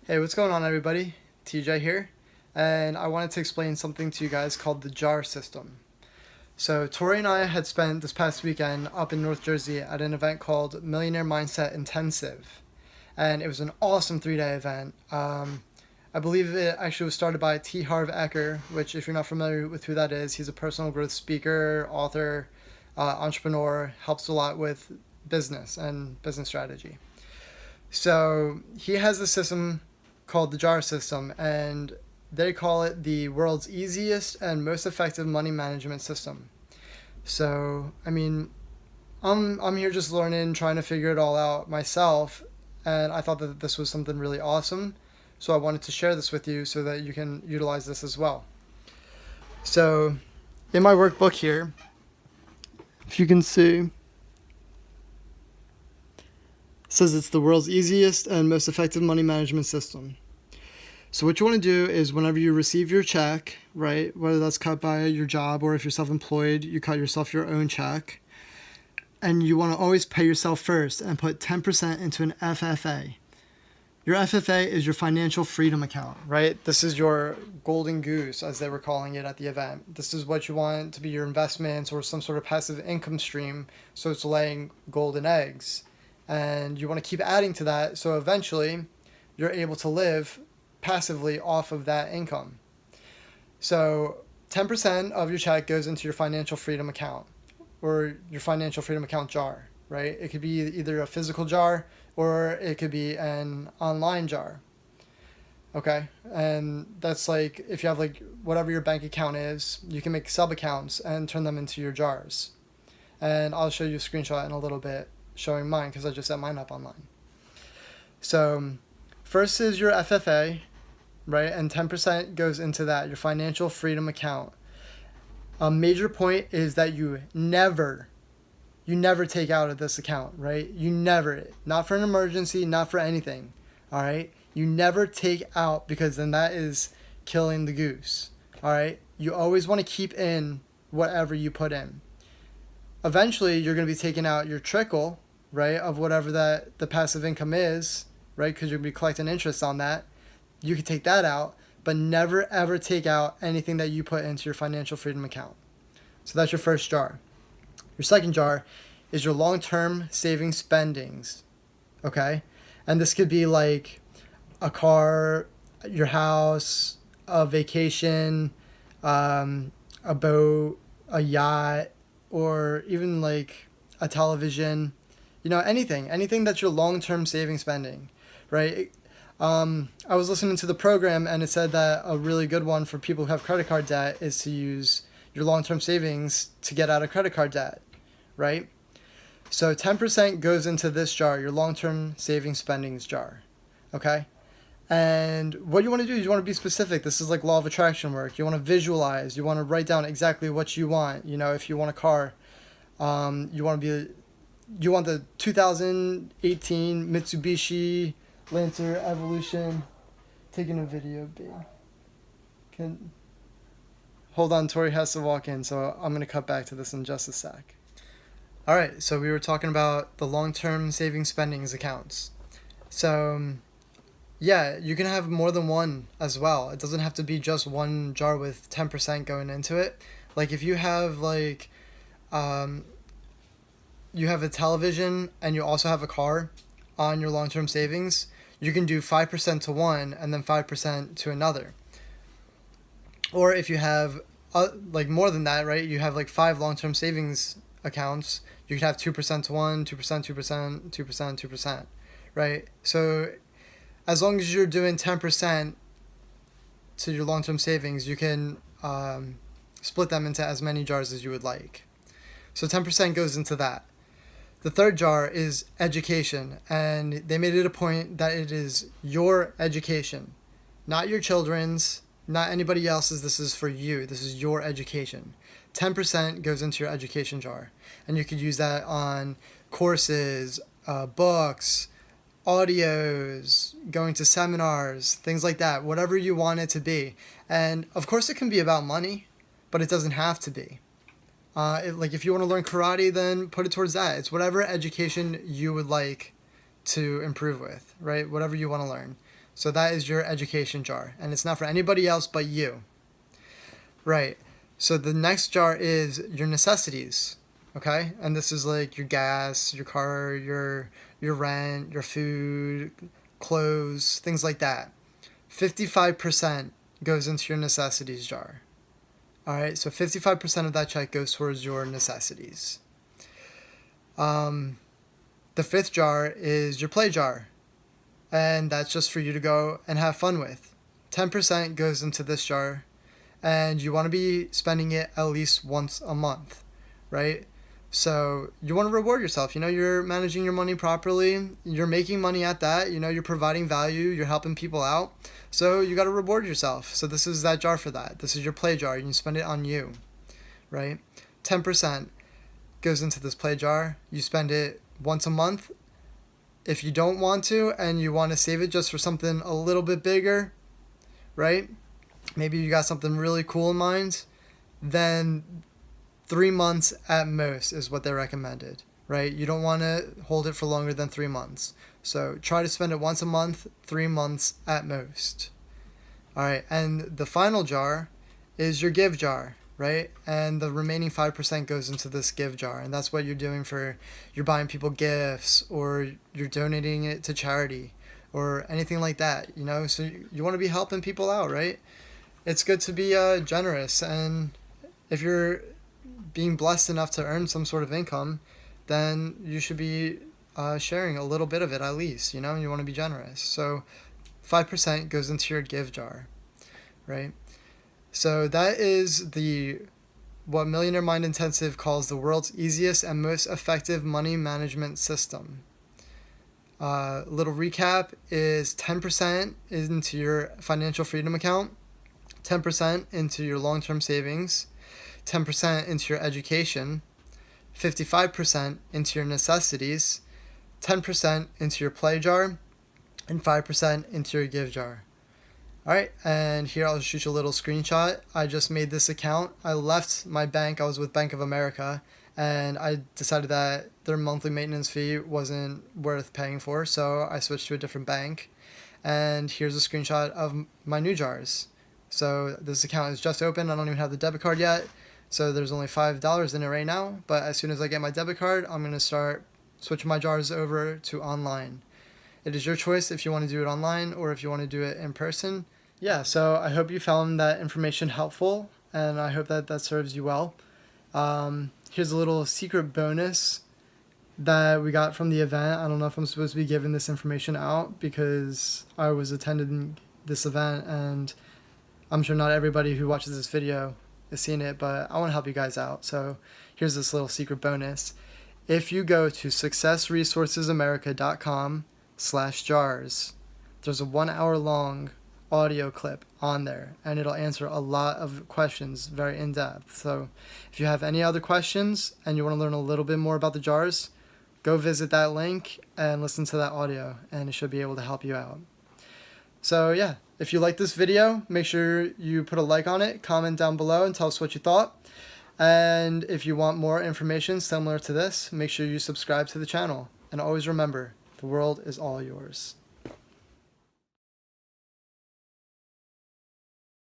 Hey, what's going on, everybody? TJ here, and I wanted to explain something to you guys called the JAR system. So, Tori and I had spent this past weekend up in North Jersey at an event called Millionaire Mind Intensive, and it was an awesome 3-day event. I believe it actually was started by T. Harv Eker, which, if you're not familiar with who that is, he's a personal growth speaker, author, entrepreneur, helps a lot with business and business strategy. So he has a system called the JAR system, and they call it the world's easiest and most effective money management system. So, I'm here just learning, trying to figure it all out myself, and I thought that this was something really awesome. So I wanted to share this with you so that you can utilize this as well. So, in my workbook here, if you can see, it says it's the world's easiest and most effective money management system. So what you want to do is whenever you receive your check, right, whether that's cut by your job or if you're self-employed, you cut yourself your own check, and you want to always pay yourself first and put 10% into an FFA. Your FFA is your financial freedom account, right? This is your golden goose, as they were calling it at the event. This is what you want to be your investments or some sort of passive income stream, so it's laying golden eggs. And you want to keep adding to that, so eventually you're able to live passively off of that income. So 10% of your check goes into your financial freedom account or your financial freedom account jar, right? It could be either a physical jar or it could be an online jar. Okay, and that's like if you have like whatever your bank account is, you can make sub accounts and turn them into your jars. And I'll show you a screenshot in a little bit showing mine because I just set mine up online. So first is your FFA, right? And 10% goes into that, your financial freedom account. A major point is that you never take out of this account, right? You never, not for an emergency, not for anything, all right? You never take out because then that is killing the goose, all right? You always want to keep in whatever you put in. Eventually, you're going to be taking out your trickle, right, of whatever that the passive income is, right, because you'll be collecting interest on that. You can take that out, but never ever take out anything that you put into your financial freedom account. So that's your first jar. Your second jar is your long-term savings spendings, okay? And this could be like a car, your house, a vacation, a boat, a yacht, or even like a television, anything that's your long-term saving spending, right? I was listening to the program and it said that a really good one for people who have credit card debt is to use your long-term savings to get out of credit card debt, right? So 10% goes into this jar, your long-term savings spendings jar, okay? And what you want to do is you want to be specific. This is like law of attraction work. You want to visualize. You want to write down exactly what you want. If you want a car, you want the 2018 Mitsubishi Lancer Evolution. Taking a video, babe. Hold on, Tori has to walk in, so I'm going to cut back to this in just a sec. All right, so we were talking about the long-term savings spendings accounts. So, yeah, you can have more than one as well. It doesn't have to be just one jar with 10% going into it. Like if you have you have a television and you also have a car on your long-term savings, you can do 5% to one and then 5% to another. Or if you have more than that, right? You have like 5 long-term savings accounts. You can have 2% to one, 2%, 2%, 2%, 2%, right? So as long as you're doing 10% to your long-term savings, you can split them into as many jars as you would like. So 10% goes into that. The third jar is education, and they made it a point that it is your education, not your children's, not anybody else's. This is for you. This is your education. 10% goes into your education jar, and you could use that on courses, books, audios, going to seminars, things like that, whatever you want it to be. And of course it can be about money, but it doesn't have to be. Like if you want to learn karate, then put it towards that. It's whatever education you would like to improve with, right? Whatever you want to learn. So that is your education jar, and it's not for anybody else but you. Right. So the next jar is your necessities. Okay? And this is like your gas, your car, your rent, your food, clothes, things like that. 55% goes into your necessities jar. All right, so 55% of that check goes towards your necessities. The fifth jar is your play jar, and that's just for you to go and have fun with. 10% goes into this jar, and you want to be spending it at least once a month, right? So you want to reward yourself. You're managing your money properly. You're making money at that. You're providing value. You're helping people out. So you got to reward yourself. So this is that jar for that. This is your play jar. You can spend it on you, right? 10% goes into this play jar. You spend it once a month. If you don't want to and you want to save it just for something a little bit bigger, right? Maybe you got something really cool in mind, then 3 months at most is what they recommended, right? You don't want to hold it for longer than 3 months. So try to spend it once a month, 3 months at most. All right, and the final jar is your give jar, right? And the remaining 5% goes into this give jar, and that's what you're doing you're buying people gifts, or you're donating it to charity, or anything like that, So you want to be helping people out, right? It's good to be generous, and if you're being blessed enough to earn some sort of income, then you should be sharing a little bit of it at least, You want to be generous. So 5% goes into your give jar, right? So that is what Millionaire Mind Intensive calls the world's easiest and most effective money management system. Little recap is 10% into your financial freedom account, 10% into your long-term savings, 10% into your education, 55% into your necessities, 10% into your play jar, and 5% into your give jar. All right, and here I'll shoot you a little screenshot. I just made this account. I left my bank. I was with Bank of America, and I decided that their monthly maintenance fee wasn't worth paying for, so I switched to a different bank. And here's a screenshot of my new jars. So this account is just open. I don't even have the debit card yet, so there's only $5 in it right now. But as soon as I get my debit card, I'm going to start switching my jars over to online. It is your choice if you want to do it online or if you want to do it in person. Yeah, so I hope you found that information helpful, and I hope that serves you well. Here's a little secret bonus that we got from the event. I don't know if I'm supposed to be giving this information out because I was attending this event, and I'm sure not everybody who watches this video is seeing it, but I want to help you guys out. So here's this little secret bonus. If you go to successresourcesamerica.com/jars, there's a 1 hour long audio clip on there, and it'll answer a lot of questions very in depth. So if you have any other questions and you want to learn a little bit more about the jars, go visit that link and listen to that audio, and it should be able to help you out. So yeah, if you like this video, make sure you put a like on it, comment down below and tell us what you thought. And if you want more information similar to this, make sure you subscribe to the channel. And always remember, the world is all yours.